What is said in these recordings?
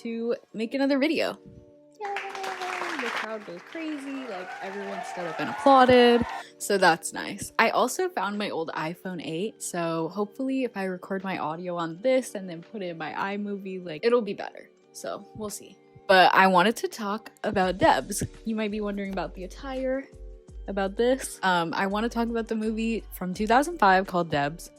to make another video. Yay! The crowd goes crazy, like everyone stood up and applauded, so that's nice. I also found my old iPhone 8, so hopefully if I record my audio on this and then put it in my iMovie, like it'll be better. So we'll see. But I wanted to talk about DEBS. You might be wondering about the attire, about this. I want to talk about the movie from 2005 called DEBS.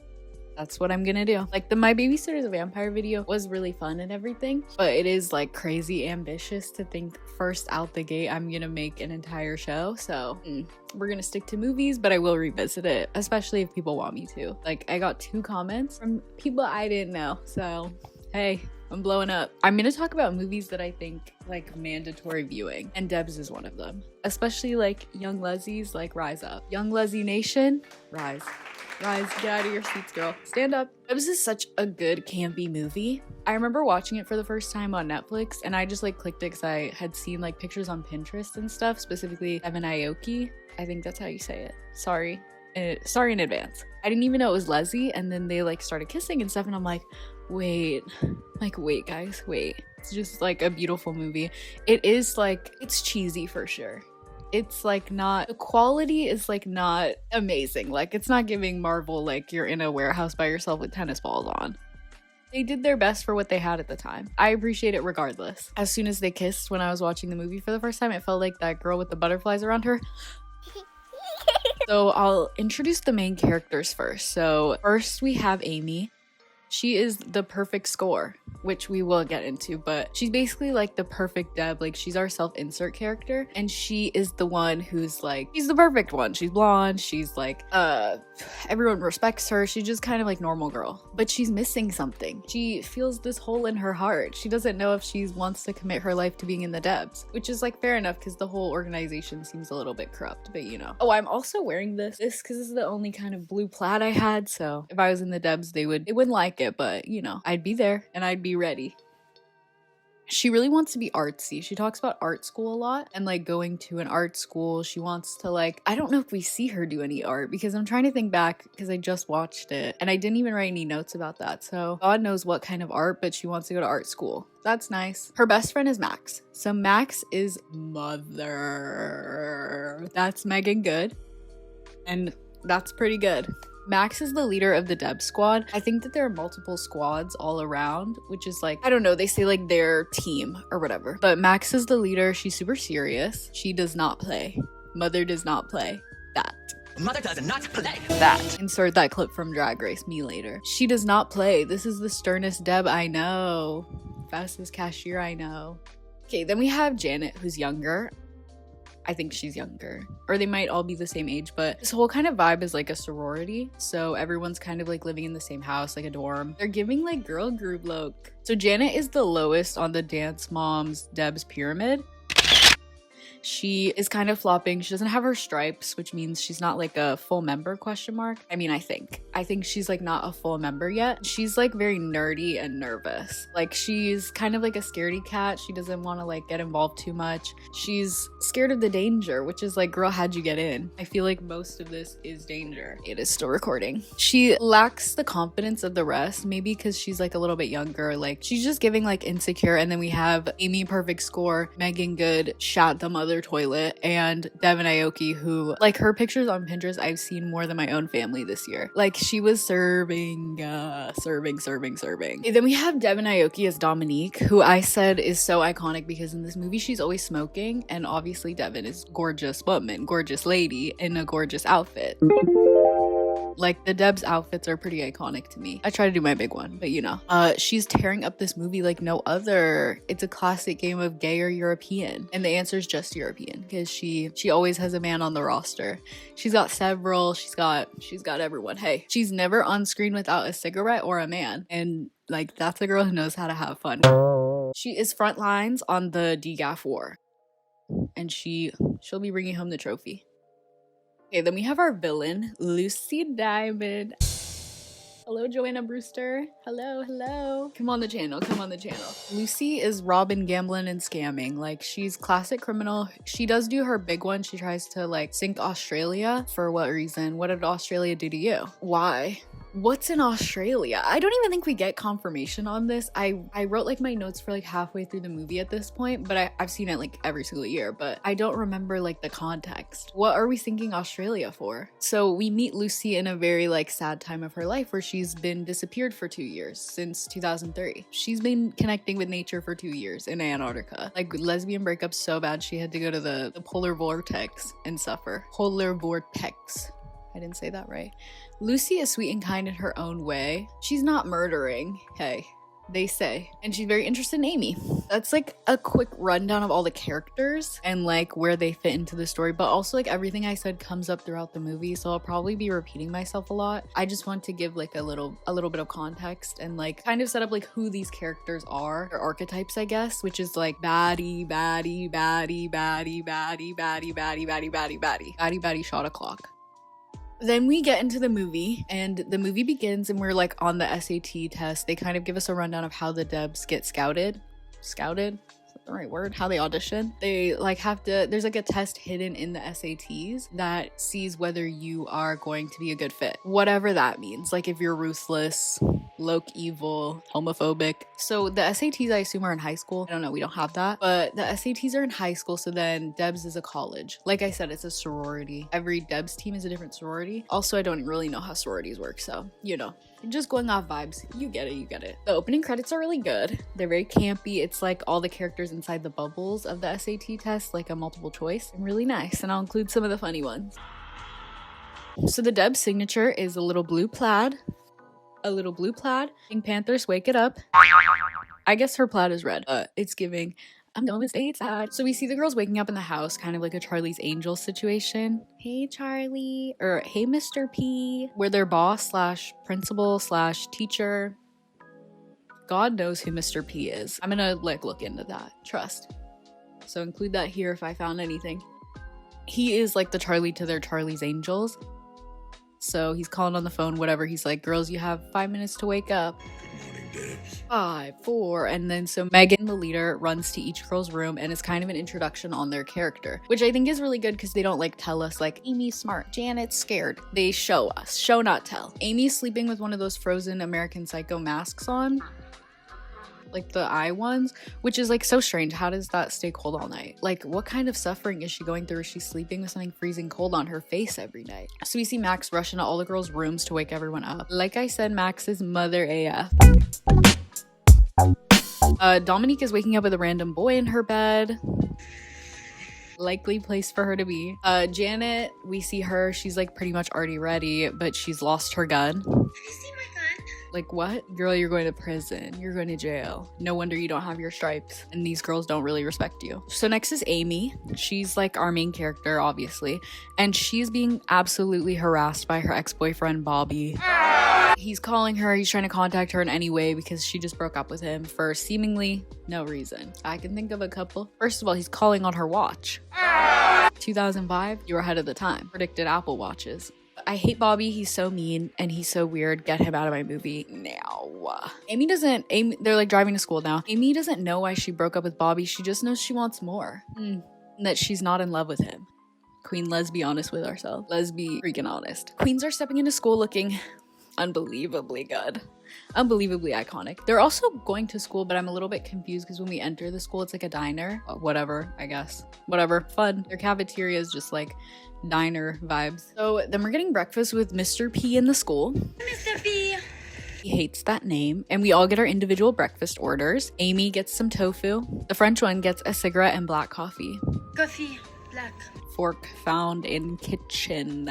That's what I'm gonna do. Like the My Babysitter's a Vampire video was really fun and everything, but it is like crazy ambitious to think first out the gate I'm gonna make an entire show. So we're gonna stick to movies, but I will revisit it, especially if people want me to. Like I got 2 comments from people I didn't know, so hey, I'm blowing up. I'm gonna talk about movies that I think like mandatory viewing, and DEBS is one of them. Especially like young Leslie's, like rise up. Young Leslie Nation, rise. Rise, get out of your seats, girl. Stand up. DEBS is such a good campy movie. I remember watching it for the first time on Netflix, and I just like clicked it because I had seen like pictures on Pinterest and stuff, specifically Devin Aoki. I think that's how you say it. Sorry in advance. I didn't even know it was Leslie, and then they like started kissing and stuff, and I'm like, wait guys, wait. It's just like a beautiful movie. It is like, it's cheesy for sure. It's like not, the quality is like not amazing. Like it's not giving Marvel like you're in a warehouse by yourself with tennis balls on. They did their best for what they had at the time. I appreciate it regardless. As soon as they kissed when I was watching the movie for the first time, it felt like that girl with the butterflies around her. So I'll introduce the main characters first. So first we have Amy. She is the perfect score, which we will get into, but she's basically like the perfect Deb. Like she's our self-insert character, and she is the one who's like, she's the perfect one. She's blonde, she's like, everyone respects her. She's just kind of like normal girl, but she's missing something. She feels this hole in her heart. She doesn't know if she wants to commit her life to being in the DEBS, which is like fair enough because the whole organization seems a little bit corrupt, but you know. Oh, I'm also wearing this because this is the only kind of blue plaid I had, so if I was in the DEBS, they wouldn't like it, but you know, I'd be there and I'd be ready. She really wants to be artsy. She talks about art school a lot and like going to an art school. She wants to like, I don't know if we see her do any art because I'm trying to think back because I just watched it and I didn't even write any notes about that. So God knows what kind of art, but she wants to go to art school. That's nice. Her best friend is Max. So Max is Mother. That's Megan Good. And that's pretty good. Max is the leader of the DEBS squad. I think that there are multiple squads all around, which is like, I don't know, they say like their team or whatever. But Max is the leader. She's super serious. She does not play. Mother does not play that. Mother does not play that. Insert that clip from Drag Race me later. She does not play. This is the sternest Deb I know. Fastest cashier I know. Okay, then we have Janet, who's younger. I think she's younger, or they might all be the same age, but this whole kind of vibe is like a sorority, so everyone's kind of like living in the same house, like a dorm. They're giving like girl group look. So Janet is the lowest on the Dance Moms DEBS pyramid. She is kind of flopping. She doesn't have her stripes, which means she's not like a full member, question mark. I mean, I think she's like not a full member yet. She's like very nerdy and nervous. Like she's kind of like a scaredy cat. She doesn't want to like get involved too much. She's scared of the danger, which is like, girl, how'd you get in? I feel like most of this is danger. It is still recording. She lacks the confidence of the rest, maybe because she's like a little bit younger. Like she's just giving like insecure. And then we have Amy Perfect Score, Megan Good, Shat the Mother Toilet, and Devin Aoki, who like her pictures on Pinterest I've seen more than my own family this year. Like she was serving. And then we have Devin Aoki as Dominique, who I said is so iconic because in this movie she's always smoking, and obviously Devin is gorgeous woman, gorgeous lady in a gorgeous outfit. Like the DEBS outfits are pretty iconic to me. I try to do my big one, but you know. She's tearing up this movie like no other. It's a classic game of gay or European. And the answer is just European because she always has a man on the roster. She's got several, she's got everyone. Hey, she's never on screen without a cigarette or a man. And like that's a girl who knows how to have fun. She is front lines on the DGAF war. And she'll be bringing home the trophy. Okay, then we have our villain, Lucy Diamond. Hello, Joanna Brewster. Hello. Come on the channel. Lucy is robbing, gambling, and scamming. Like, she's classic criminal. She does do her big one. She tries to, like, sink Australia. For what reason? What did Australia do to you? Why? What's in Australia? I don't even think we get confirmation on this. I wrote like my notes for like halfway through the movie at this point, but I've seen it like every single year, but I don't remember like the context. What are we thinking Australia for? So we meet Lucy in a very like sad time of her life where she's been disappeared for 2 years since 2003. She's been connecting with nature for 2 years in Antarctica. Like lesbian breakup so bad she had to go to the polar vortex and suffer. Polar vortex. I didn't say that right. Lucy is sweet and kind in her own way. She's not murdering, hey, they say. And she's very interested in Amy. That's like a quick rundown of all the characters and like where they fit into the story, but also like everything I said comes up throughout the movie, so I'll probably be repeating myself a lot. I just want to give like a little bit of context and like kind of set up like who these characters are, their archetypes, I guess, which is like baddie, baddie, baddie, baddie, baddie, baddie, baddie, baddie, baddie, baddie, baddie, baddie, shot o'clock. Then we get into the movie and the movie begins and we're like on the SAT test. They kind of give us a rundown of how the DEBS get scouted. Scouted? Is that the right word? How they audition. They like have to, there's like a test hidden in the SATs that sees whether you are going to be a good fit. Whatever that means. Like if you're ruthless, low evil, homophobic. So the SATs I assume are in high school. I don't know, we don't have that. But the SATs are in high school, so then DEBS is a college. Like I said, it's a sorority. Every DEBS team is a different sorority. Also, I don't really know how sororities work, so you know. Just going off vibes. You get it, you get it. The opening credits are really good. They're very campy. It's like all the characters inside the bubbles of the SAT test, like a multiple choice. And really nice, and I'll include some of the funny ones. So the DEBS signature is a little blue plaid. A little blue plaid. Pink Panthers, wake it up. I guess her plaid is red. It's giving, I'm going stateside. So we see the girls waking up in the house, kind of like a Charlie's Angels situation. Hey Charlie, or hey Mr. P. Where their boss slash principal slash teacher. God knows who Mr. P is. I'm gonna like look into that, trust. So include that here if I found anything. He is like the Charlie to their Charlie's Angels. So he's calling on the phone, whatever. He's like, girls, you have 5 minutes to wake up. Good morning, DEBS. 5, 4, and then so Megan, the leader, runs to each girl's room and it's kind of an introduction on their character, which I think is really good because they don't like tell us like Amy's smart, Janet's scared. They show us, show not tell. Amy's sleeping with one of those frozen American Psycho masks on. Like the eye ones, which is like so strange. How does that stay cold all night? Like what kind of suffering is she going through? Is she sleeping with something freezing cold on her face every night? So we see Max rush into all the girls' rooms to wake everyone up. Like I said, Max is mother AF. Dominique is waking up with a random boy in her bed. Likely place for her to be. Janet, we see her, she's like pretty much already ready, but she's lost her gun. Have you seen my gun? Like what? Girl, you're going to prison. You're going to jail. No wonder you don't have your stripes. And these girls don't really respect you. So next is Amy. She's like our main character, obviously. And she's being absolutely harassed by her ex-boyfriend, Bobby. He's calling her. He's trying to contact her in any way because she just broke up with him for seemingly no reason. I can think of a couple. First of all, he's calling on her watch. 2005, you were ahead of the time. Predicted Apple Watches. I hate Bobby. He's so mean and he's so weird. Get him out of my movie now. They're like driving to school now. Amy doesn't know why she broke up with Bobby. She just knows she wants more. And that she's not in love with him. Queen, let's be honest with ourselves. Let's be freaking honest. Queens are stepping into school looking unbelievably good. Unbelievably iconic. They're also going to school, but I'm a little bit confused because when we enter the school, it's like a diner. Whatever, I guess. Whatever. Fun. Their cafeteria is just like diner vibes. So then we're getting breakfast with Mr. P in the school. Mr. P. He hates that name. And we all get our individual breakfast orders. Amy gets some tofu. The French one gets a cigarette and black coffee. Coffee. Black. Fork found in kitchen.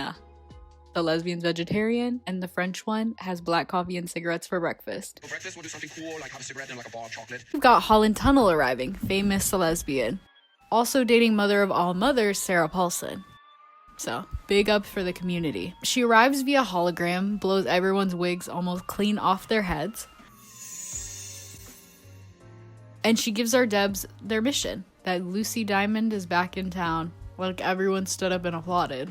The lesbian's vegetarian, and the French one has black coffee and cigarettes for breakfast. For breakfast, we'll do something cool, like have a cigarette and like a bar of chocolate. We've got Holland Tunnel arriving, famous lesbian. Also dating mother of all mothers, Sarah Paulson. So, big up for the community. She arrives via hologram, blows everyone's wigs almost clean off their heads. And she gives our DEBS their mission, that Lucy Diamond is back in town. Like, everyone stood up and applauded.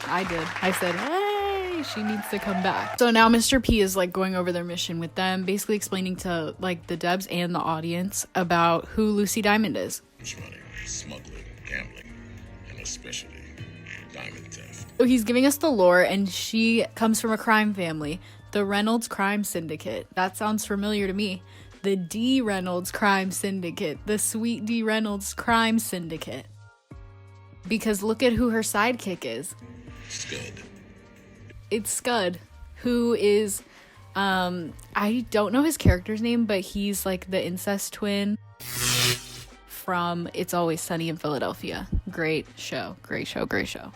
I did. I said, hey, she needs to come back. So now Mr. P is like going over their mission with them, basically explaining to like the DEBS and the audience about who Lucy Diamond is. Running, smuggling, gambling, and especially diamond theft. So he's giving us the lore, and she comes from a crime family. The Reynolds Crime Syndicate. That sounds familiar to me. The D. Reynolds Crime Syndicate. The Sweet D. Reynolds Crime Syndicate. Because look at who her sidekick is. Scud. It's Scud, who is, I don't know his character's name, but he's like the incest twin from It's Always Sunny in Philadelphia. Great show, great show, great show.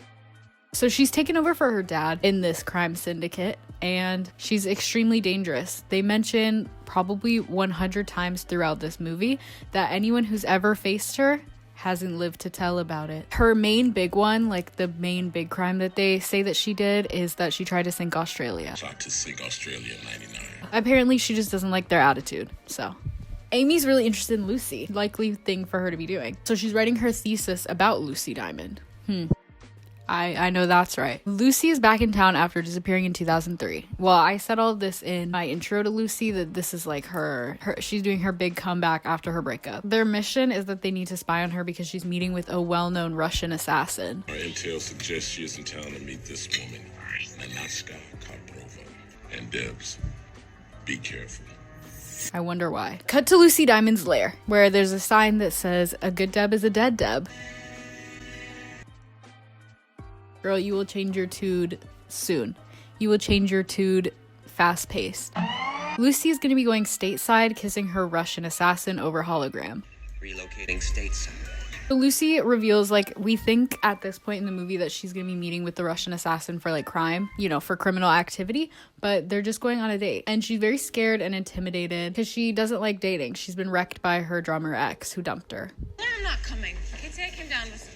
So she's taken over for her dad in this crime syndicate, and she's extremely dangerous. They mention probably 100 times throughout this movie that anyone who's ever faced her hasn't lived to tell about it. Her main big one, like the main big crime that they say that she did, is that she tried to sink Australia. Tried to sink Australia in 99. Apparently she just doesn't like their attitude, so. Amy's really interested in Lucy. Likely thing for her to be doing. So she's writing her thesis about Lucy Diamond. I know that's right. Lucy is back in town after disappearing in 2003. Well, I said all of this in my intro to Lucy, that this is like she's doing her big comeback after her breakup. Their mission is that they need to spy on her because she's meeting with a well-known Russian assassin. Our intel suggests she is in town to meet this woman, Nanaska Karprova. And DEBS, be careful. I wonder why. Cut to Lucy Diamond's lair, where there's a sign that says, "A good Deb is a dead Deb." Girl, you will change your tude soon. You will change your tude fast-paced. Lucy is going to be going stateside, kissing her Russian assassin over hologram. Relocating stateside. So Lucy reveals, like, we think at this point in the movie that she's going to be meeting with the Russian assassin for, like, crime, you know, for criminal activity, but they're just going on a date. And she's very scared and intimidated because she doesn't like dating. She's been wrecked by her drummer ex who dumped her. I'm not coming. Okay, take him down with something.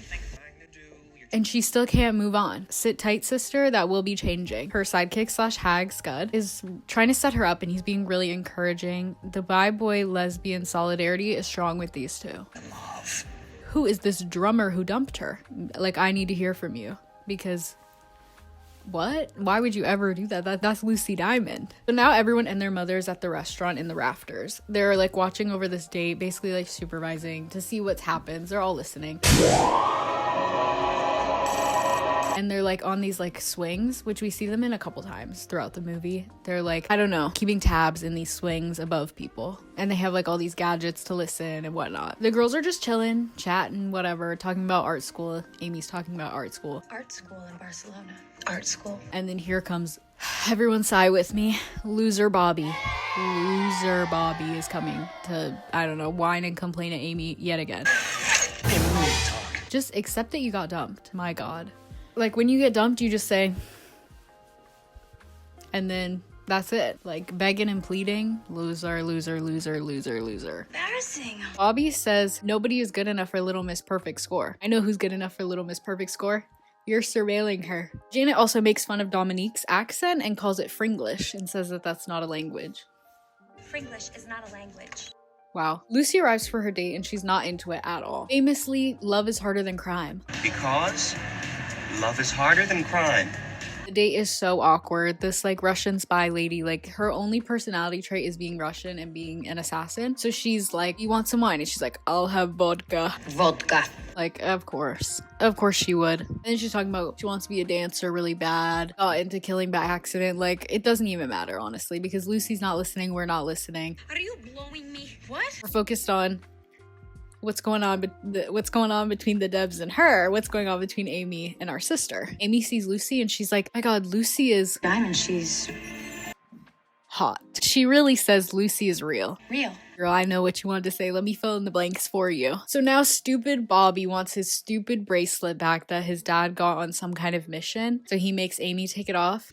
And she still can't move on. Sit tight, sister, that will be changing. Her sidekick slash hag, Scud, is trying to set her up and he's being really encouraging. The bi-boy lesbian solidarity is strong with these two. Love. Who is this drummer who dumped her? Like, I need to hear from you. Because, what? Why would you ever do that? That's Lucy Diamond. So now everyone and their mother is at the restaurant in the rafters. They're like watching over this date, basically like supervising to see what happens. They're all listening. And they're like on these like swings, which we see them in a couple times throughout the movie. They're like, I don't know, keeping tabs in these swings above people. And they have like all these gadgets to listen and whatnot. The girls are just chilling, chatting, whatever, talking about art school. Amy's talking about art school. Art school in Barcelona. Art school. And then here comes, everyone sigh with me, Loser Bobby. Loser Bobby is coming to, I don't know, whine and complain at Amy yet again. Just accept that you got dumped, my God. Like, when you get dumped, you just say, and then that's it. Like, begging and pleading, loser, loser, loser, loser, loser. Embarrassing. Bobby says, nobody is good enough for Little Miss Perfect Score. I know who's good enough for Little Miss Perfect Score. You're surveilling her. Janet also makes fun of Dominique's accent and calls it Fringlish and says that that's not a language. Fringlish is not a language. Wow. Lucy arrives for her date and she's not into it at all. Famously, love is harder than crime. Because love is harder than crime. The date is so awkward. This like Russian spy lady, like her only personality trait is being Russian and being an assassin. So she's like, you want some wine? And she's like, I'll have vodka. Vodka. Like, of course she would. And then she's talking about she wants to be a dancer really bad, got into killing by accident. Like, it doesn't even matter, honestly, because Lucy's not listening, we're not listening. Are you blowing me? What? We're focused on what's going on between the Debs and her, what's going on between Amy and our sister. Amy sees Lucy and she's like, my God, Lucy is Diamond, she's hot. She really says Lucy is real. real. Girl, I know what you wanted to say. Let me fill in the blanks for you. So now stupid Bobby wants his stupid bracelet back that his dad got on some kind of mission. So he makes Amy take it off.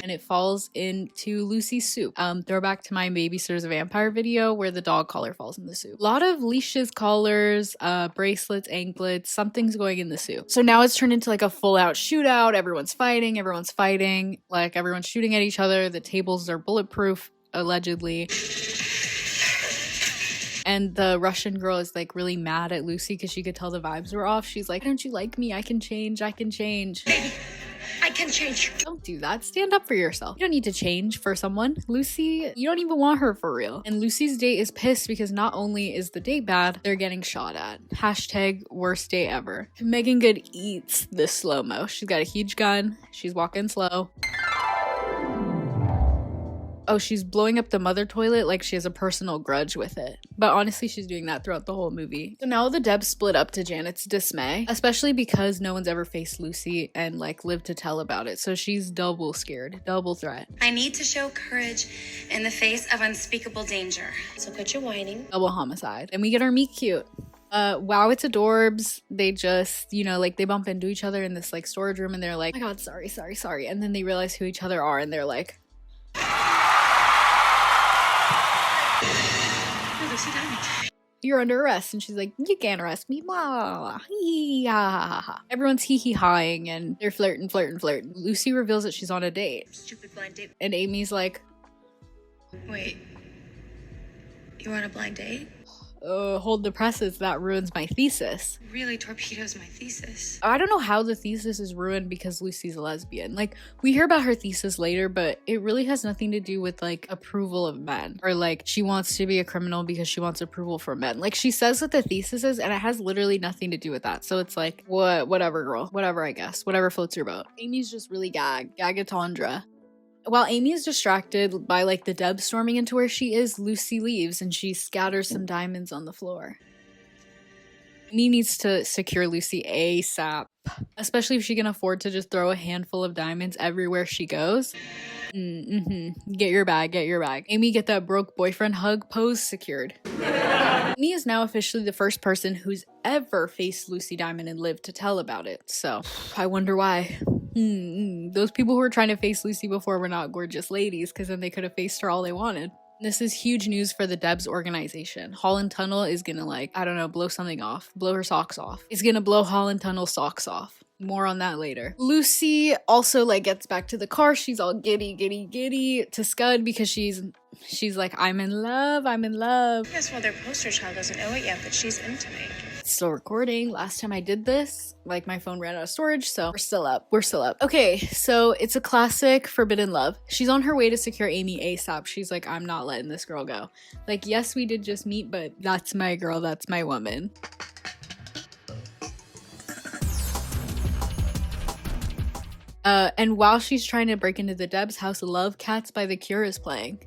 And it falls into Lucy's soup. Throwback to my Babysitter's a Vampire video where the dog collar falls in the soup. A lot of leashes, collars, bracelets, anklets, something's going in the soup. So now it's turned into like a full out shootout. Everyone's fighting. Like everyone's shooting at each other. The tables are bulletproof, allegedly. And the Russian girl is like really mad at Lucy because she could tell the vibes were off. She's like, don't you like me? I can change. Baby, I can change. Don't do that. Stand up for yourself. You don't need to change for someone. Lucy, you don't even want her for real. And Lucy's date is pissed because not only is the date bad, they're getting shot at. Hashtag worst date ever. Megan Good eats this slow-mo. She's got a huge gun. She's walking slow. Oh, she's blowing up the mother toilet like she has a personal grudge with it. But honestly, she's doing that throughout the whole movie. So now the Debs split up to Janet's dismay, especially because no one's ever faced Lucy and like lived to tell about it. So she's double scared, double threat. I need to show courage in the face of unspeakable danger. So quit your whining. Double homicide. And we get our meet cute. Wow, it's adorbs. They just, you know, like they bump into each other in this like storage room and they're like, oh my god, sorry. And then they realize who each other are and they're like, you're under arrest. And she's like, you can't arrest me. Blah. Everyone's hee-hee-haing and they're flirting. Lucy reveals that she's on a date. Stupid blind date. And Amy's like, Wait. You were on a blind date? hold the presses, that ruins my thesis. Really torpedoes my thesis. I don't know how the thesis is ruined because Lucy's a lesbian. Like, we hear about her thesis later, but it really has nothing to do with, like, approval of men. Or, like, she wants to be a criminal because she wants approval from men. Like, she says what the thesis is, and it has literally nothing to do with that. So it's like, whatever, girl. Whatever, I guess. Whatever floats your boat. Amy's just really gagatondra. While Amy is distracted by like the Debs storming into where she is, Lucy leaves and she scatters some diamonds on the floor. Amy needs to secure Lucy ASAP, especially if she can afford to just throw a handful of diamonds everywhere she goes. Get your bag. Amy, get that broke boyfriend hug pose secured. Amy is now officially the first person who's ever faced Lucy Diamond and lived to tell about it. So I wonder why. Those people who were trying to face Lucy before were not gorgeous ladies, because then they could have faced her all they wanted. This is huge news for the Debs organization. Holland Tunnel is gonna, like, I don't know, blow something off. Blow her socks off. It's gonna blow Holland Tunnel socks off. More on that later. Lucy also, like, gets back to the car. She's all giddy to Scud because she's like, I'm in love. Yes, well, their poster child doesn't know it yet, but she's into me. Still recording. Last time I did this, like, my phone ran out of storage, so we're still up. Okay, so it's a classic forbidden love. She's on her way to secure Amy ASAP. She's like, I'm not letting this girl go. Like, yes, we did just meet, but that's my girl, that's my woman. And while she's trying to break into the Debs house, Love Cats by The Cure is playing.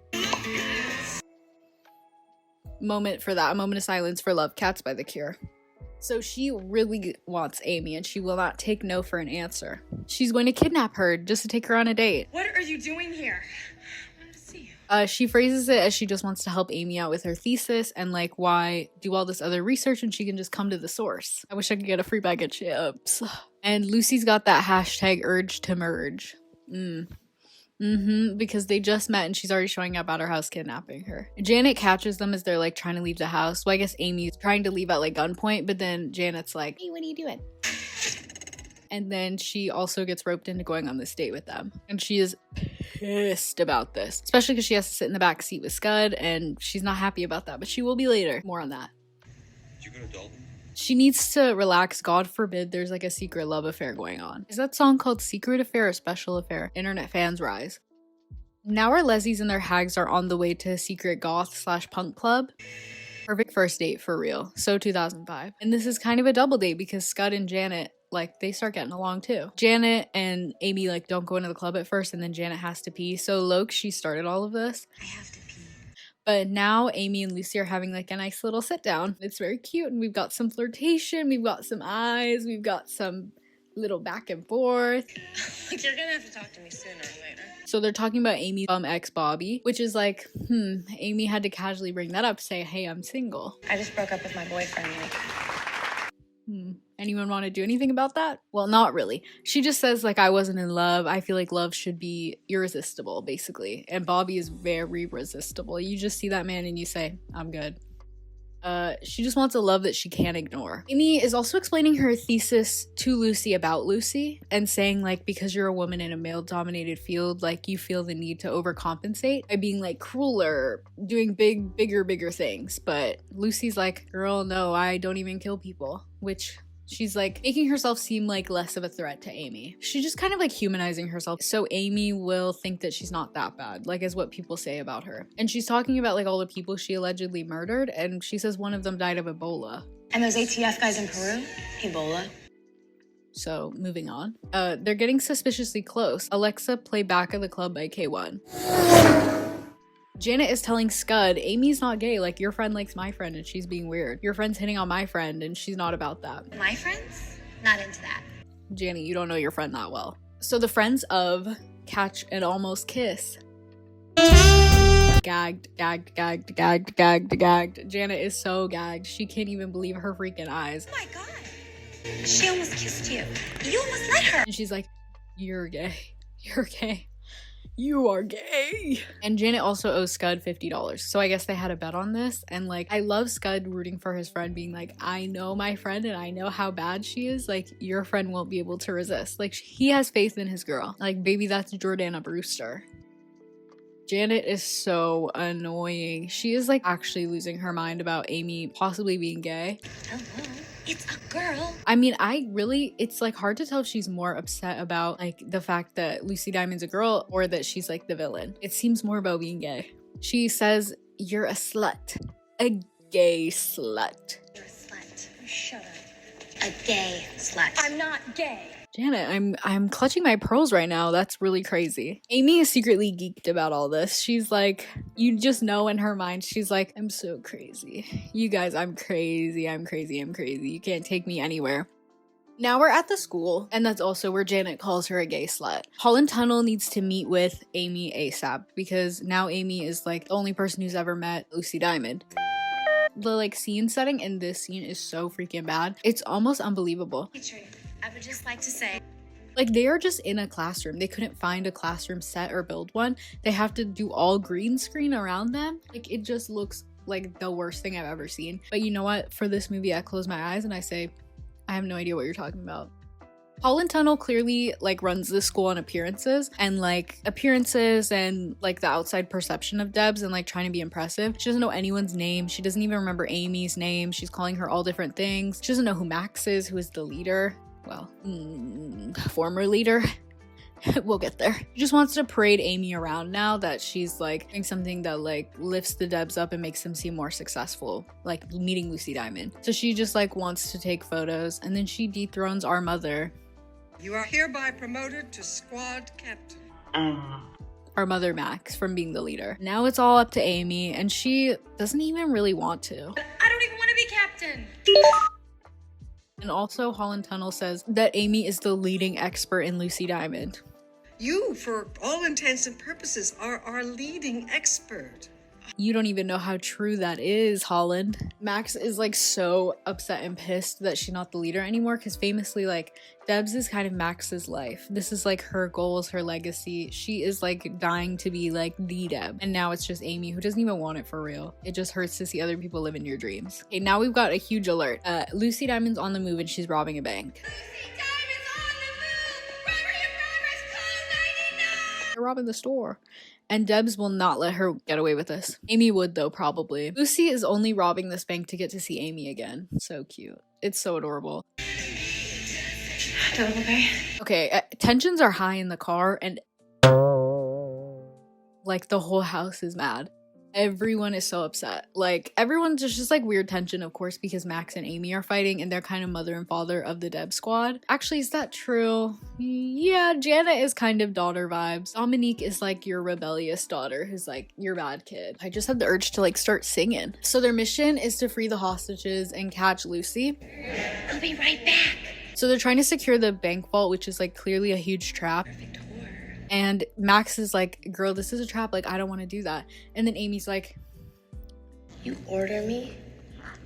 Moment for that. A moment of silence for Love Cats by The Cure. So she really wants Amy and she will not take no for an answer. She's going to kidnap her just to take her on a date. What are you doing here? I wanted to see you. She phrases it as she just wants to help Amy out with her thesis and, like, why do all this other research when she can just come to the source. I wish I could get a free bag of chips. And Lucy's got that hashtag urge to merge. Because they just met and she's already showing up at her house kidnapping her. Janet catches them as they're, like, trying to leave the house. Well, I guess Amy's trying to leave at, like, gunpoint, but then Janet's like, hey, what are you doing? And then she also gets roped into going on this date with them. And she is pissed about this, especially because she has to sit in the back seat with Scud, and she's not happy about that, but she will be later. More on that. You gonna adult? She needs to relax. God forbid there's, like, a secret love affair going on. Is that song called Secret Affair or Special Affair? Internet fans rise. Now our lesies and their hags are on the way to a secret goth/punk club. Perfect first date for real. So 2005. And this is kind of a double date because Scud and Janet, like, they start getting along too. Janet and Amy, like, don't go into the club at first, and then Janet has to pee. So Loke, she started all of this. I have to pee. But now Amy and Lucy are having, like, a nice little sit down. It's very cute, and we've got some flirtation, we've got some eyes, we've got some little back and forth. Like, you're gonna have to talk to me sooner or later. So they're talking about Amy's ex Bobby, which is like, Amy had to casually bring that up, say, hey, I'm single. I just broke up with my boyfriend. Anyone want to do anything about that? Well, not really. She just says, like, I wasn't in love. I feel like love should be irresistible, basically. And Bobby is very resistible. You just see that man and you say, I'm good. She just wants a love that she can't ignore. Amy is also explaining her thesis to Lucy about Lucy and saying, like, because you're a woman in a male-dominated field, like, you feel the need to overcompensate by being, like, crueler, doing bigger things. But Lucy's like, girl, no, I don't even kill people. Which, She's like making herself seem like less of a threat to Amy. She's just kind of like humanizing herself. So Amy will think that she's not that bad, like is what people say about her. And she's talking about like all the people she allegedly murdered. And she says one of them died of Ebola. And those ATF guys in Peru? Ebola. So moving on. They're getting suspiciously close. Alexa, play Back of the Club by K1. Janet is telling Scud, Amy's not gay, like your friend likes my friend and she's being weird. Your friend's hitting on my friend and she's not about that. My friends? Not into that. Janet, you don't know your friend that well. So the friends of catch and almost kiss. Gagged. Janet is so gagged. She can't even believe her freaking eyes. Oh my god. She almost kissed you. You almost let her. And she's like, you're gay. You're gay. You are gay. And Janet also owes Scud $50. So I guess they had a bet on this. And like, I love Scud rooting for his friend, being like, I know my friend and I know how bad she is. Like, your friend won't be able to resist. Like, he has faith in his girl. Like, baby, that's Jordana Brewster. Janet is so annoying. She is like actually losing her mind about Amy possibly being gay. Hello. It's a girl. I mean, it's like hard to tell if she's more upset about like the fact that Lucy Diamond's a girl or that she's like the villain. It seems more about being gay. She says, you're a slut. A gay slut. You're a slut. Shut up. A gay slut. I'm not gay. Janet, I'm clutching my pearls right now. That's really crazy. Amy is secretly geeked about all this. She's like, you just know in her mind, she's like, I'm so crazy. You guys, I'm crazy. You can't take me anywhere. Now we're at the school, and that's also where Janet calls her a gay slut. Holland Tunnel needs to meet with Amy ASAP because now Amy is like the only person who's ever met Lucy Diamond. The like scene setting in this scene is so freaking bad. It's almost unbelievable. I would just like to say, like, they are just in a classroom. They couldn't find a classroom set or build one. They have to do all green screen around them. Like, it just looks like the worst thing I've ever seen. But you know what? For this movie, I close my eyes and I say, I have no idea what you're talking about. Holland Tunnel clearly like runs the school on appearances and like the outside perception of Debs and like trying to be impressive. She doesn't know anyone's name. She doesn't even remember Amy's name. She's calling her all different things. She doesn't know who Max is, who is the leader. Well, former leader. We'll get there. She just wants to parade Amy around now that she's like doing something that like lifts the Debs up and makes them seem more successful, like meeting Lucy Diamond. So she just like wants to take photos and then she dethrones our mother. You are hereby promoted to squad captain. Our mother Max from being the leader. Now it's all up to Amy and she doesn't even really want to. I don't even want to be captain. And also Holland Tunnel says that Amy is the leading expert in Lucy Diamond. You, for all intents and purposes, are our leading expert. You don't even know how true that is, Holland. Max is like so upset and pissed that she's not the leader anymore because famously like Debs is kind of Max's life. This is like her goals, her legacy. She is like dying to be like the Deb. And now it's just Amy who doesn't even want it for real. It just hurts to see other people live in your dreams. Okay, now we've got a huge alert. Lucy Diamond's on the move and she's robbing a bank. Lucy Diamond's on the move! Robbery in progress, code 99! They're robbing the store. And Debs will not let her get away with this. Amy would though, probably. Lucy is only robbing this bank to get to see Amy again. So cute. It's so adorable. Okay, tensions are high in the car and like the whole house is mad. Everyone is so upset. Like everyone's just like weird tension, of course, because Max and Amy are fighting and they're kind of mother and father of the Deb squad. Actually, is that true? Yeah, Janet is kind of daughter vibes. Dominique is like your rebellious daughter who's like your bad kid. I just had the urge to like start singing. So their mission is to free the hostages and catch Lucy. I'll be right back. So they're trying to secure the bank vault, which is like clearly a huge trap. And Max is like, girl, this is a trap. Like, I don't want to do that. And then Amy's like, You order me?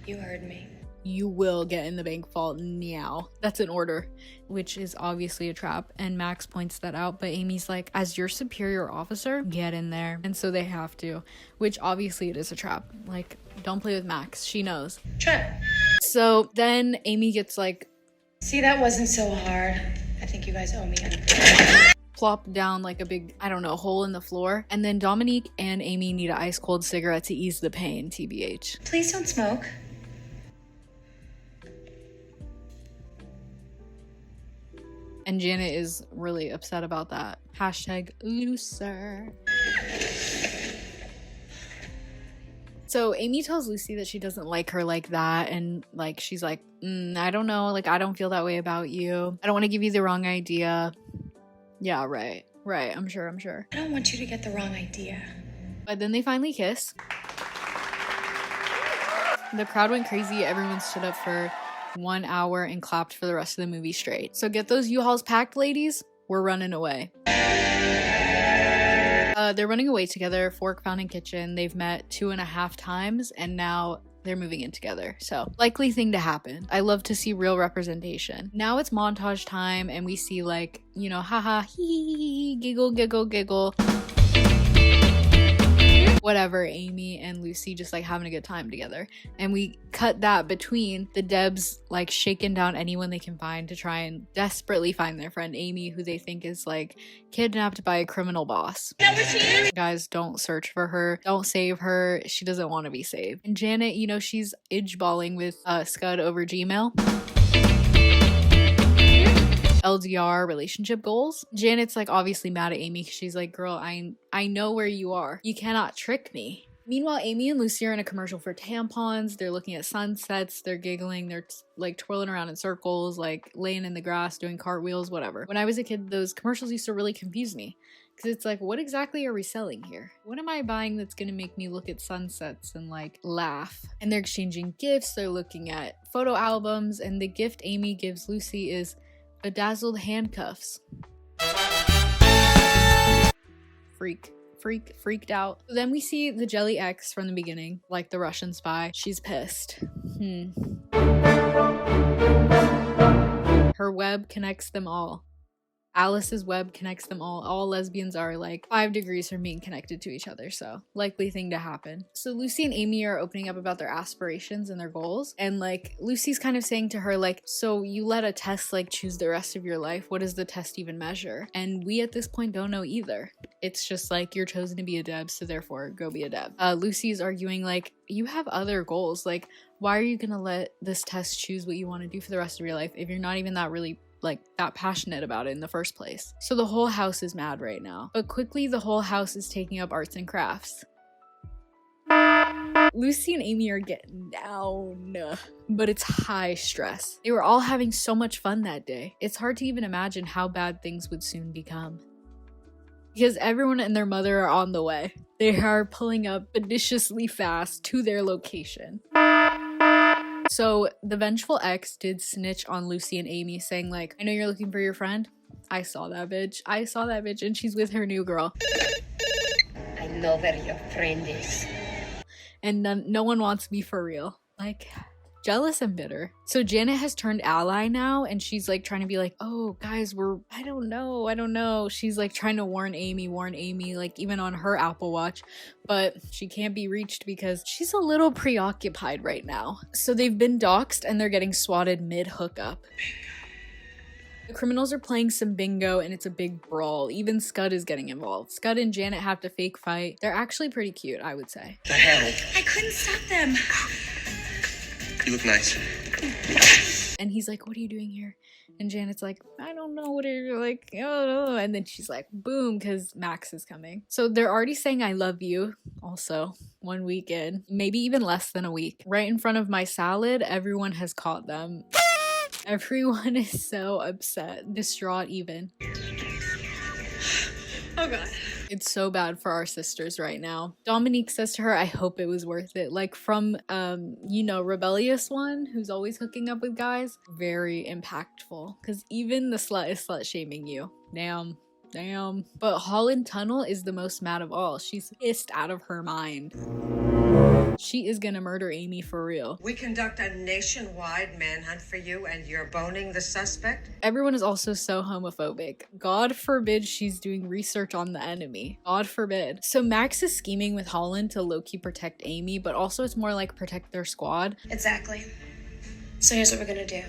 You heard me. You will get in the bank vault now. That's an order, which is obviously a trap. And Max points that out. But Amy's like, as your superior officer, get in there. And so they have to, which obviously it is a trap. Like, don't play with Max. She knows. Trap. So then Amy gets like, See, that wasn't so hard. I think you guys owe me one. plop down like a big, I don't know, hole in the floor. And then Dominique and Amy need an ice cold cigarette to ease the pain, TBH. Please don't smoke. And Janet is really upset about that. Hashtag loser. So Amy tells Lucy that she doesn't like her like that, and like she's like, I don't know, like I don't feel that way about you. I don't want to give you the wrong idea. Yeah, right. I'm sure. I don't want you to get the wrong idea. But then they finally kiss. The crowd went crazy. Everyone stood up for 1 hour and clapped for the rest of the movie straight. So get those U-Hauls packed, ladies. We're running away. They're running away together. Fork found in kitchen. They've met 2.5 times and now they're moving in together. So likely thing to happen. I love to see real representation. Now it's montage time and we see like, you know, haha, hee, giggle, giggle, giggle. Whatever, Amy and Lucy just like having a good time together. And we cut that between the Debs like shaking down anyone they can find to try and desperately find their friend Amy, who they think is like kidnapped by a criminal boss. Guys, don't search for her. Don't save her. She doesn't want to be saved. And Janet, you know, she's idge-balling with Scud over Gmail. LDR relationship goals. Janet's like obviously mad at Amy because she's like, girl, I know where you are. You cannot trick me. Meanwhile, Amy and Lucy are in a commercial for tampons. They're looking at sunsets. They're giggling. They're like twirling around in circles, like laying in the grass, doing cartwheels, whatever. When I was a kid, those commercials used to really confuse me because it's like, what exactly are we selling here? What am I buying that's going to make me look at sunsets and like laugh? And they're exchanging gifts. They're looking at photo albums. And the gift Amy gives Lucy is bedazzled handcuffs. Freaked out. Then we see the Jelly X from the beginning, like the Russian spy. She's pissed. Her web connects them all. Alice's web connects them all. All lesbians are like 5 degrees from being connected to each other, so likely thing to happen. So Lucy and Amy are opening up about their aspirations and their goals, and like Lucy's kind of saying to her like, so you let a test like choose the rest of your life. What does the test even measure? And we at this point don't know either. It's just like you're chosen to be a Deb, so therefore go be a Deb. Lucy's arguing like, you have other goals. Like, why are you gonna let this test choose what you want to do for the rest of your life if you're not even that really like that passionate about it in the first place? So the whole house is mad right now, but quickly the whole house is taking up arts and crafts. Lucy and Amy are getting down, but it's high stress. They were all having so much fun that day. It's hard to even imagine how bad things would soon become. Because everyone and their mother are on the way. They are pulling up audaciously fast to their location. So the vengeful ex did snitch on Lucy and Amy, saying like, I know you're looking for your friend. I saw that bitch and she's with her new girl. I know where your friend is. And no one wants me for real. Like, jealous and bitter. So Janet has turned ally now, and she's like trying to be like, oh guys, I don't know. She's like trying to warn Amy, like even on her Apple Watch, but she can't be reached because she's a little preoccupied right now. So they've been doxxed and they're getting swatted mid hookup. The criminals are playing some bingo and it's a big brawl. Even Scud is getting involved. Scud and Janet have to fake fight. They're actually pretty cute, I would say. The hell? I couldn't stop them. You look nice. And he's like, what are you doing here? And Janet's like, I don't know what you're like, oh. And then she's like, boom, because Max is coming. So they're already saying I love you. Also, 1 week in, maybe even less than a week. Right in front of my salad, everyone has caught them. Everyone is so upset, distraught even. Oh God. It's so bad for our sisters right now. Dominique says to her, I hope it was worth it. Like from, you know, rebellious one who's always hooking up with guys. Very impactful. Because even the slut is slut shaming you. Damn. But Holland Tunnel is the most mad of all. She's pissed out of her mind. She is gonna murder Amy for real. We conduct a nationwide manhunt for you and you're boning the suspect? Everyone is also so homophobic. God forbid she's doing research on the enemy. God forbid. So Max is scheming with Holland to low-key protect Amy, but also it's more like protect their squad. Exactly. So here's what we're gonna do.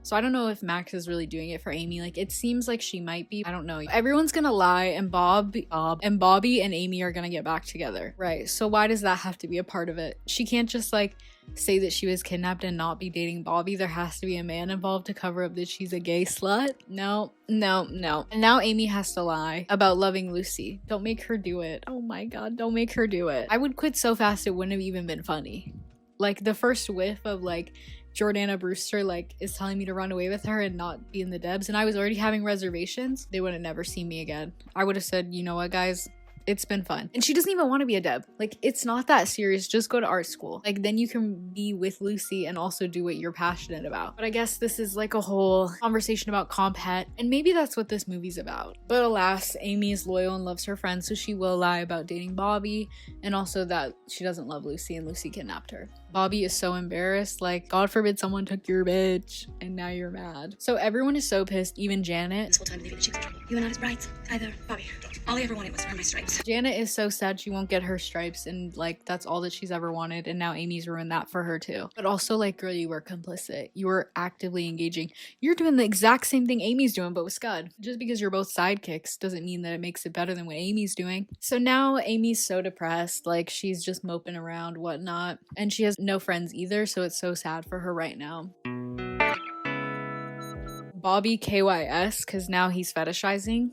So I don't know if Max is really doing it for Amy. Like, it seems like she might be. I don't know. Everyone's gonna lie, and Bobby and Amy are gonna get back together, right? So why does that have to be a part of it? She can't just like say that she was kidnapped and not be dating Bobby. There has to be a man involved to cover up that she's a gay slut. No. And now Amy has to lie about loving Lucy. Don't make her do it. Oh my god, don't make her do it. I would quit so fast it wouldn't have even been funny. Like, the first whiff of like Jordana Brewster like is telling me to run away with her and not be in the DEBS, and I was already having reservations, they would have never seen me again. I would have said, you know what, guys, it's been fun. And she doesn't even want to be a Deb. Like, it's not that serious. Just go to art school. Like, then you can be with Lucy and also do what you're passionate about. But I guess this is like a whole conversation about comp het, and maybe that's what this movie's about. But alas, Amy is loyal and loves her friends, so she will lie about dating Bobby, and also that she doesn't love Lucy and Lucy kidnapped her. Bobby is so embarrassed, like, God forbid someone took your bitch and now you're mad. So everyone is so pissed, even Janet. This whole time believing that she was in trouble. You were not his brides either. Bobby, all I ever wanted was to earn my stripes. Janet is so sad she won't get her stripes, and like that's all that she's ever wanted, and now Amy's ruined that for her too. But also, like, girl, you were complicit. You were actively engaging. You're doing the exact same thing Amy's doing, but with Scud. Just because you're both sidekicks doesn't mean that it makes it better than what Amy's doing. So now Amy's so depressed, like she's just moping around, whatnot, and she has no friends either, so it's so sad for her right now. Bobby KYS, because now he's fetishizing.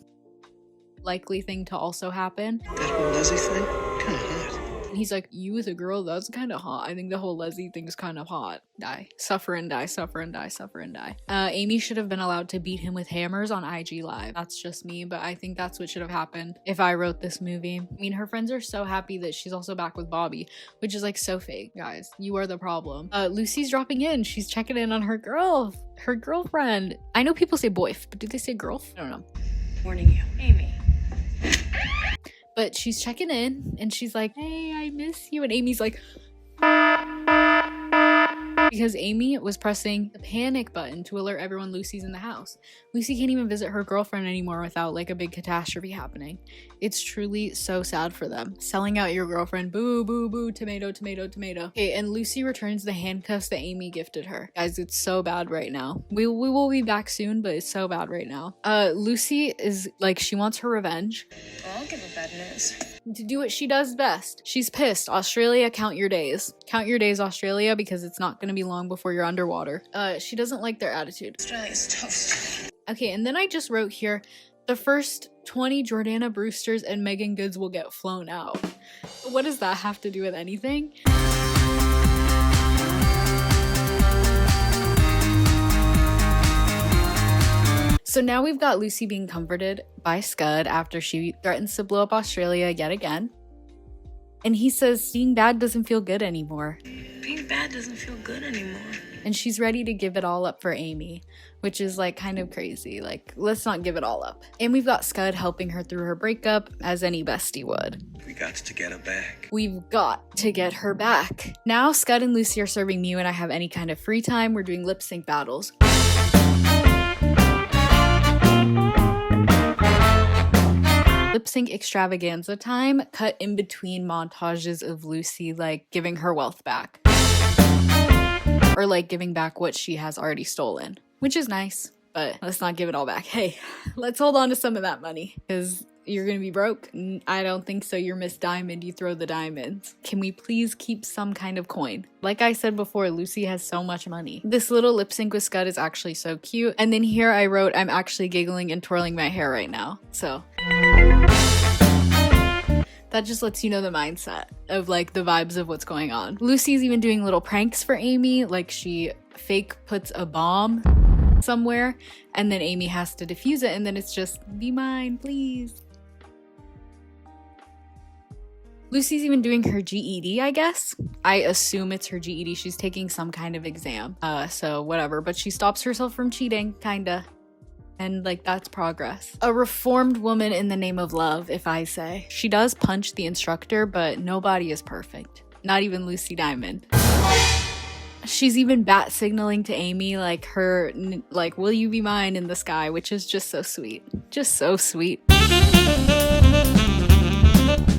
Likely thing to also happen. That whole Leslie thing? Kinda hot. And he's like, you with a girl? That's kind of hot. I think the whole Leslie thing's kind of hot. Die. Suffer and die, suffer and die, suffer and die. Amy should have been allowed to beat him with hammers on IG Live. That's just me, but I think that's what should have happened if I wrote this movie. I mean, her friends are so happy that she's also back with Bobby, which is like so fake, guys. You are the problem. Lucy's dropping in. She's checking in on her girlfriend. I know people say boyf, but do they say girl? I don't know. Warning you, Amy. But she's checking in and she's like, hey, I miss you. And Amy's like, because Amy was pressing the panic button to alert everyone Lucy's in the house. Lucy can't even visit her girlfriend anymore without like a big catastrophe happening. It's truly so sad for them. Selling out your girlfriend, boo, boo, boo, tomato, tomato, tomato. Okay, and Lucy returns the handcuffs that Amy gifted her. Guys, it's so bad right now. We will be back soon, but it's so bad right now. Lucy is like, she wants her revenge. I'll give her bad news. To do what she does best. She's pissed. Australia, count your days. Count your days, Australia, because it's not gonna be long before you're underwater. She doesn't like their attitude. Australia's toast. Okay, and then I just wrote here, the first 20 Jordana Brewsters and Megan Goods will get flown out. What does that have to do with anything? So now we've got Lucy being comforted by Scud after she threatens to blow up Australia yet again. And he says being bad doesn't feel good anymore. Being bad doesn't feel good anymore. And she's ready to give it all up for Amy, which is like kind of crazy. Like, let's not give it all up. And we've got Scud helping her through her breakup, as any bestie would. We got to get her back. We've got to get her back. Now Scud and Lucy are serving me when I have any kind of free time. We're doing lip sync battles. Lip sync extravaganza time, cut in between montages of Lucy like giving her wealth back. Or like giving back what she has already stolen, which is nice, but let's not give it all back. Hey, let's hold on to some of that money, because you're gonna be broke. I don't think so. You're Miss Diamond, you throw the diamonds. Can we please keep some kind of coin? Like I said before, Lucy has so much money. This little lip sync with Scud is actually so cute. And then here I wrote, I'm actually giggling and twirling my hair right now. So that just lets you know the mindset of like the vibes of what's going on. Lucy's even doing little pranks for Amy, like she fake puts a bomb somewhere and then Amy has to defuse it, and then it's just, be mine, please. Lucy's even doing her GED, I guess. I assume it's her GED. She's taking some kind of exam, so whatever. But she stops herself from cheating, kinda. And like, that's progress. A reformed woman in the name of love, if I say. She does punch the instructor, but nobody is perfect. Not even Lucy Diamond. She's even bat signaling to Amy, like her, like, will you be mine in the sky, which is just so sweet. Just so sweet.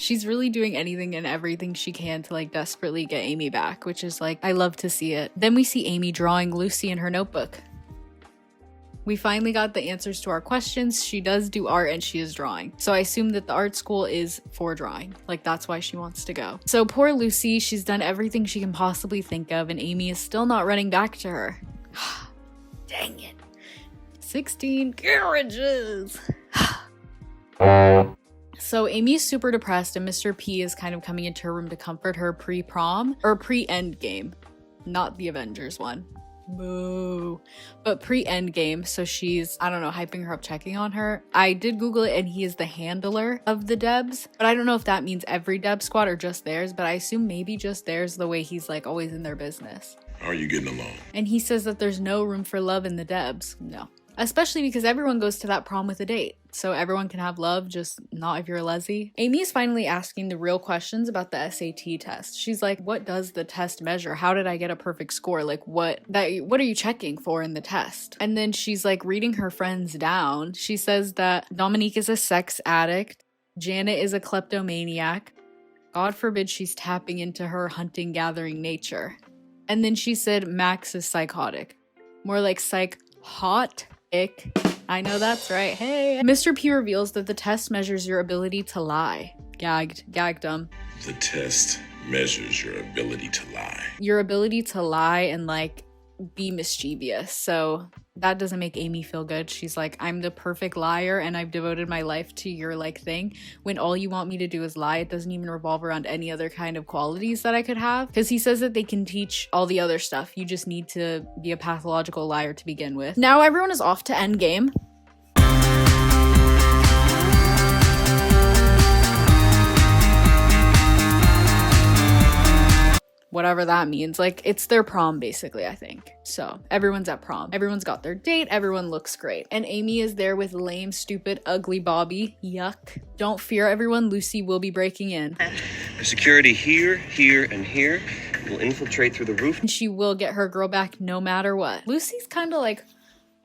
She's really doing anything and everything she can to like desperately get Amy back, which is like, I love to see it. Then we see Amy drawing Lucy in her notebook. We finally got the answers to our questions. She does do art and she is drawing. So I assume that the art school is for drawing. Like that's why she wants to go. So poor Lucy, she's done everything she can possibly think of and Amy is still not running back to her. Dang it. 16 carriages. So Amy's super depressed and Mr. P is kind of coming into her room to comfort her pre-prom or pre-endgame, not the Avengers one. Boo. But pre-endgame, so she's, I don't know, hyping her up, checking on her. I did Google it and he is the handler of the DEBS, but I don't know if that means every DEBS squad or just theirs, but I assume maybe just theirs the way he's like always in their business. How are you getting along? And he says that there's no room for love in the DEBS. No. Especially because everyone goes to that prom with a date. So everyone can have love, just not if you're a leslie. Amy is finally asking the real questions about the SAT test. She's like, what does the test measure? How did I get a perfect score? Like what are you checking for in the test? And then she's like reading her friends down. She says that Dominique is a sex addict. Janet is a kleptomaniac. God forbid she's tapping into her hunting gathering nature. And then she said Max is psychotic. More like psych-hot. I know that's right. Hey. Mr. P reveals that the test measures your ability to lie. Gagged him. The test measures your ability to lie. Your ability to lie and like be mischievous. So that doesn't make Amy feel good. She's like, I'm the perfect liar and I've devoted my life to your like thing. When all you want me to do is lie, it doesn't even revolve around any other kind of qualities that I could have. Because he says that they can teach all the other stuff. You just need to be a pathological liar to begin with. Now everyone is off to Endgame. Whatever that means. Like, it's their prom, basically, I think. So, everyone's at prom. Everyone's got their date. Everyone looks great. And Amy is there with lame, stupid, ugly Bobby. Yuck. Don't fear, everyone. Lucy will be breaking in. The security here, here, and here will infiltrate through the roof. And she will get her girl back no matter what. Lucy's kind of like...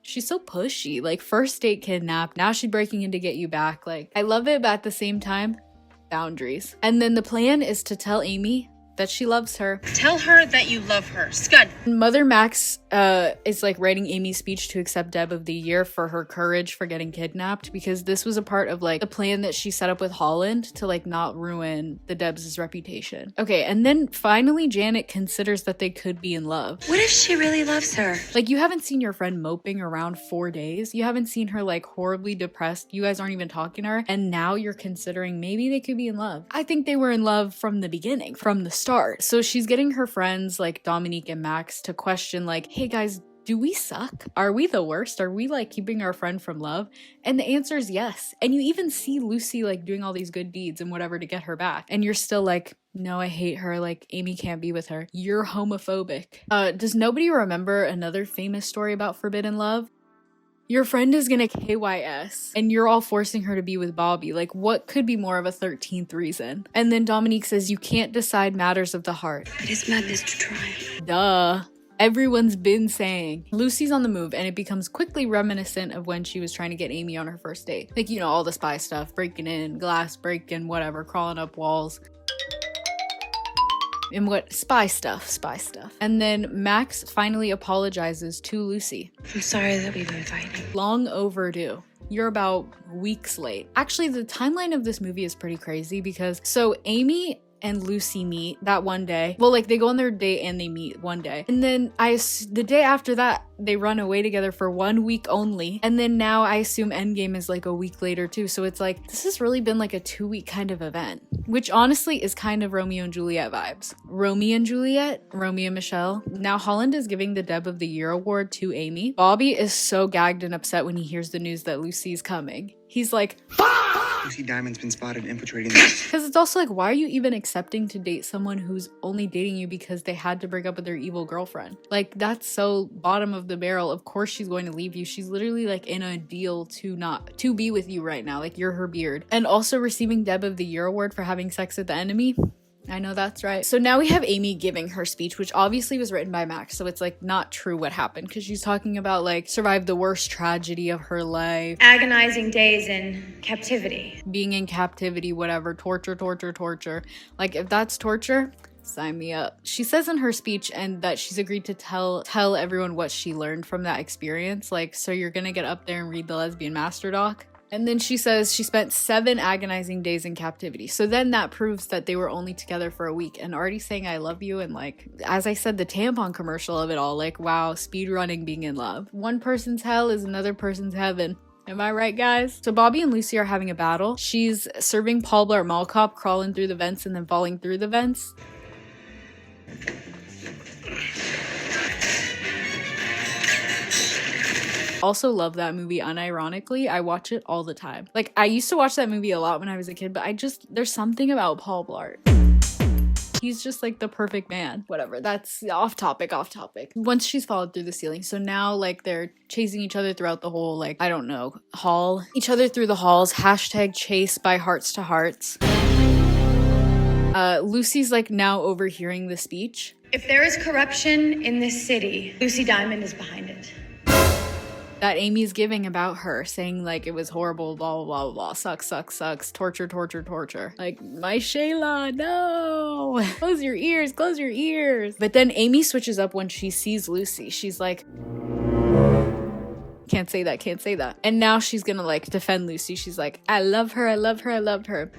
she's so pushy. Like, first date kidnapped. Now she's breaking in to get you back. Like, I love it, but at the same time, boundaries. And then the plan is to tell Amy that she loves her. Tell her that you love her. Scud. Mother Max is like writing Amy's speech to accept Deb of the Year for her courage for getting kidnapped, because this was a part of like the plan that she set up with Holland to like not ruin the Debs' reputation. Okay, and then finally Janet considers that they could be in love. What if she really loves her? Like, you haven't seen your friend moping around 4 days. You haven't seen her like horribly depressed. You guys aren't even talking to her. And now you're considering maybe they could be in love. I think they were in love from the beginning, from the start. So she's getting her friends like Dominique and Max to question like, hey guys, do we suck? Are we the worst? Are we like keeping our friend from love? And the answer is yes. And you even see Lucy like doing all these good deeds and whatever to get her back. And you're still like, no, I hate her. Like, Amy can't be with her. You're homophobic. Does nobody remember another famous story about forbidden love? Your friend is gonna KYS and you're all forcing her to be with Bobby. Like, what could be more of a 13th reason? And then Dominique says you can't decide matters of the heart. It is madness to try. Duh. Everyone's been saying. Lucy's on the move and it becomes quickly reminiscent of when she was trying to get Amy on her first date. Like, you know, all the spy stuff, breaking in, glass breaking, whatever, crawling up walls. And what spy stuff. And then Max finally apologizes to Lucy. I'm sorry that we've been fighting. Long overdue. You're about weeks late. Actually, the timeline of this movie is pretty crazy because so Amy and Lucy meet that one day. Well, like, they go on their date and they meet one day. And then the day after that, they run away together for 1 week only. And then now I assume Endgame is like a week later too. So it's like, this has really been like a 2-week kind of event, which honestly is kind of Romeo and Juliet vibes. Romeo and Michelle. Now Holland is giving the Deb of the Year award to Amy. Bobby is so gagged and upset when he hears the news that Lucy's coming. He's like, Lucy Diamond's been spotted infiltrating this. Because it's also like, why are you even accepting to date someone who's only dating you because they had to break up with their evil girlfriend? Like, that's so bottom of the barrel. Of course she's going to leave you. She's literally like in a deal to be with you right now. Like, you're her beard. And also receiving Deb of the Year award for having sex with the enemy. I know that's right. So now we have Amy giving her speech, which obviously was written by Max. So it's like not true what happened, because she's talking about like survived the worst tragedy of her life. Agonizing days in captivity. Being in captivity, whatever. Torture. Like, if that's torture, Sign me up. She says in her speech and that she's agreed to tell everyone what she learned from that experience. Like, so you're gonna get up there and read the lesbian master doc? And then she says she spent 7 agonizing days in captivity. So then that proves that they were only together for a week. And already saying I love you, and like, as I said, the tampon commercial of it all, like, wow, speed running being in love. One person's hell is another person's heaven. Am I right, guys? So Bobby and Lucy are having a battle. She's serving Paul Blart Mall Cop, crawling through the vents and then falling through the vents. Also love that movie unironically. I watch it all the time. Like, I used to watch that movie a lot when I was a kid, but there's something about Paul Blart. He's just like the perfect man. Whatever, that's off topic. Once she's followed through the ceiling, so now like they're chasing each other throughout the whole, like, I don't know, hall. Each other through the halls. Hashtag chase by hearts to hearts. Lucy's like now overhearing the speech. If there is corruption in this city, Lucy Diamond is behind it. That Amy's giving about her, saying like it was horrible, blah, blah, blah, blah, sucks, torture. Like, my Shayla, no! Close your ears. But then Amy switches up when she sees Lucy. She's like, can't say that. And now she's gonna like defend Lucy. She's like, I love her.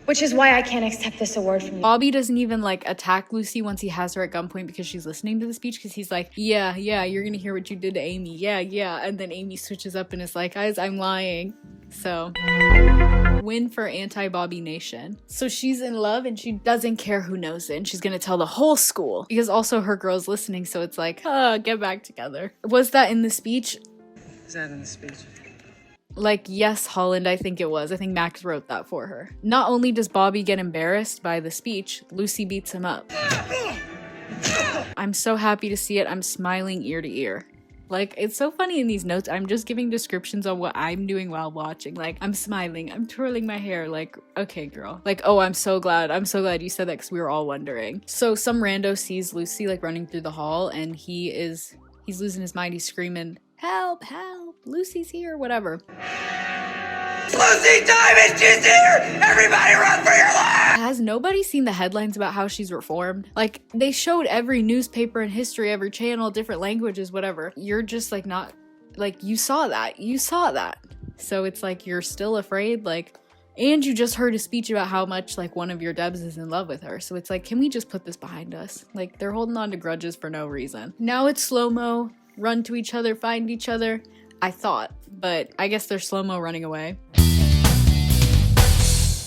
Which is why I can't accept this award from you. Bobby doesn't even like attack Lucy once he has her at gunpoint because she's listening to the speech, because he's like, yeah, you're gonna hear what you did to Amy. Yeah. And then Amy switches up and is like, guys, I'm lying. So, win for anti-Bobby Nation. So she's in love and she doesn't care who knows it. And she's gonna tell the whole school because also her girl's listening. So it's like, get back together. Was that in the speech? Is that in the speech? Like, yes, Holland, I think it was. I think Max wrote that for her. Not only does Bobby get embarrassed by the speech, Lucy beats him up. I'm so happy to see it. I'm smiling ear to ear. Like, it's so funny in these notes. I'm just giving descriptions on what I'm doing while watching. Like, I'm smiling. I'm twirling my hair. Like, okay, girl. Like, oh, I'm so glad you said that because we were all wondering. So some rando sees Lucy, like, running through the hall, and he's losing his mind. He's screaming, help, Lucy's here, whatever. Lucy Diamond, she's here! Everybody run for your life! Has nobody seen the headlines about how she's reformed? Like, they showed every newspaper in history, every channel, different languages, whatever. You're just like not, like, you saw that. So it's like you're still afraid, like, and you just heard a speech about how much like one of your Debs is in love with her. So it's like, can we just put this behind us? Like, they're holding on to grudges for no reason. Now it's slow-mo, run to each other, find each other. I thought, but I guess they're slow-mo running away.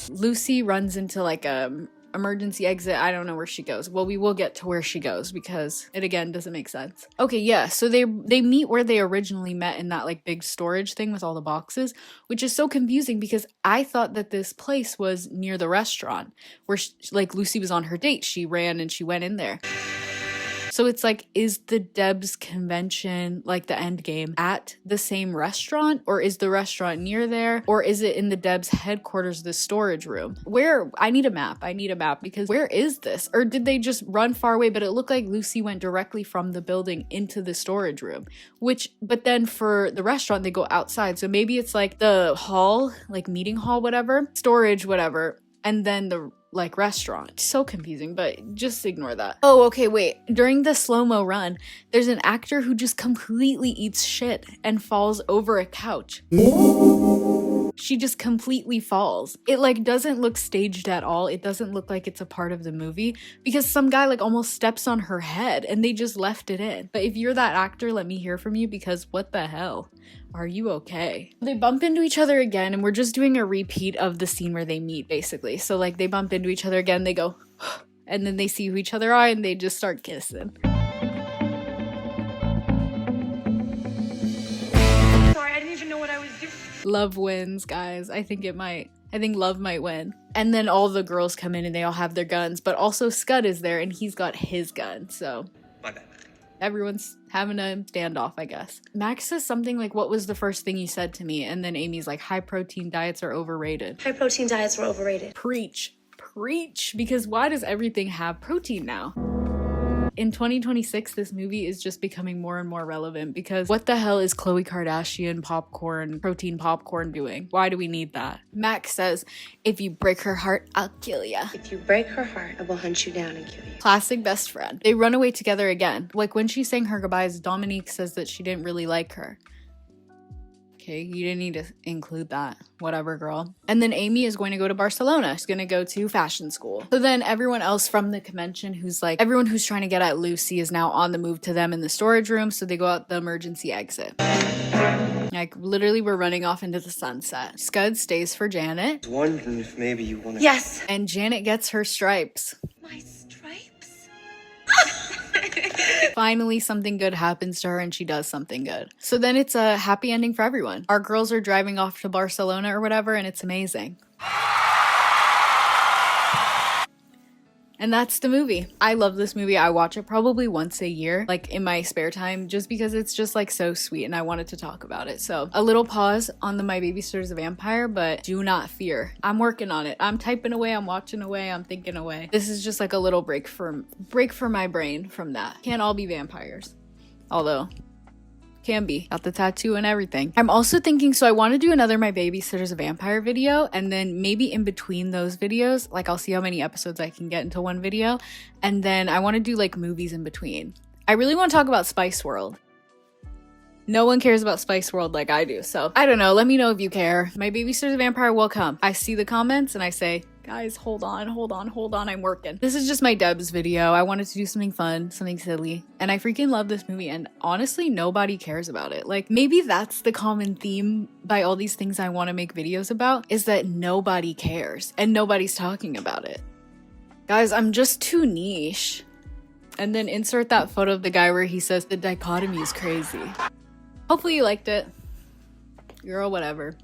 Lucy runs into like a emergency exit. I don't know where she goes. Well, we will get to where she goes because it again doesn't make sense. Okay, yeah, so they meet where they originally met in that like big storage thing with all the boxes, which is so confusing because I thought that this place was near the restaurant where like Lucy was on her date. She ran and she went in there. So it's like, is the DEBS convention, like the end game, at the same restaurant? Or is the restaurant near there? Or is it in the DEBS headquarters, the storage room? Where? I need a map because where is this? Or did they just run far away? But it looked like Lucy went directly from the building into the storage room. But then for the restaurant, they go outside. So maybe it's like the hall, like meeting hall, whatever, storage, whatever. And then the like restaurant. So confusing, but just ignore that. Oh, okay, wait. During the slow-mo run, there's an actor who just completely eats shit and falls over a couch. She just completely falls. It like doesn't look staged at all. It doesn't look like it's a part of the movie because some guy like almost steps on her head and they just left it in. But if you're that actor, let me hear from you because what the hell? Are you okay? They bump into each other again and we're just doing a repeat of the scene where they meet basically. So like they bump into each other again, they go and then they see who each other are and they just start kissing. Sorry, I didn't even know what I was doing. Love wins, guys. I think love might win. And then all the girls come in and they all have their guns, but also Scud is there and he's got his gun, so My bad. everyone's having a standoff, I guess. Max says something like, what was the first thing you said to me? And then Amy's like, high protein diets are overrated. High protein diets were overrated. Preach, because why does everything have protein now? In 2026, this movie is just becoming more and more relevant because what the hell is Khloe Kardashian protein popcorn doing? Why do we need that? Max says, if you break her heart, I'll kill ya. If you break her heart, I will hunt you down and kill you. Classic best friend. They run away together again. Like when she's saying her goodbyes, Dominique says that she didn't really like her. Okay, you didn't need to include that. Whatever, girl. And then Amy is going to go to Barcelona. She's going to go to fashion school. So then everyone else from the convention everyone who's trying to get at Lucy is now on the move to them in the storage room. So they go out the emergency exit. Like literally we're running off into the sunset. Scud stays for Janet. I was wondering if maybe you want to... Yes. And Janet gets her stripes. My stripes? Finally, something good happens to her and she does something good. So then it's a happy ending for everyone. Our girls are driving off to Barcelona or whatever, and it's amazing. And that's the movie. I love this movie. I watch it probably once a year, like in my spare time, just because it's just like so sweet and I wanted to talk about it. So a little pause on the My Babysitter's a Vampire, but do not fear. I'm working on it. I'm typing away, I'm watching away, I'm thinking away. This is just like a little break for my brain from that. Can't all be vampires. Although, can be. Got the tattoo and everything. I'm also thinking, so I want to do another My Babysitter's a Vampire video, and then maybe in between those videos, like I'll see how many episodes I can get into one video, and then I want to do like movies in between. I really want to talk about Spice World. No one cares about Spice World like I do, so I don't know. Let me know if you care. My Babysitter's a Vampire will come. I see the comments and I say, guys, hold on, I'm working. This is just my DEBS video. I wanted to do something fun, something silly, and I freaking love this movie, and honestly, nobody cares about it. Like, maybe that's the common theme by all these things I want to make videos about, is that nobody cares, and nobody's talking about it. Guys, I'm just too niche. And then insert that photo of the guy where he says the dichotomy is crazy. Hopefully you liked it. Girl, whatever.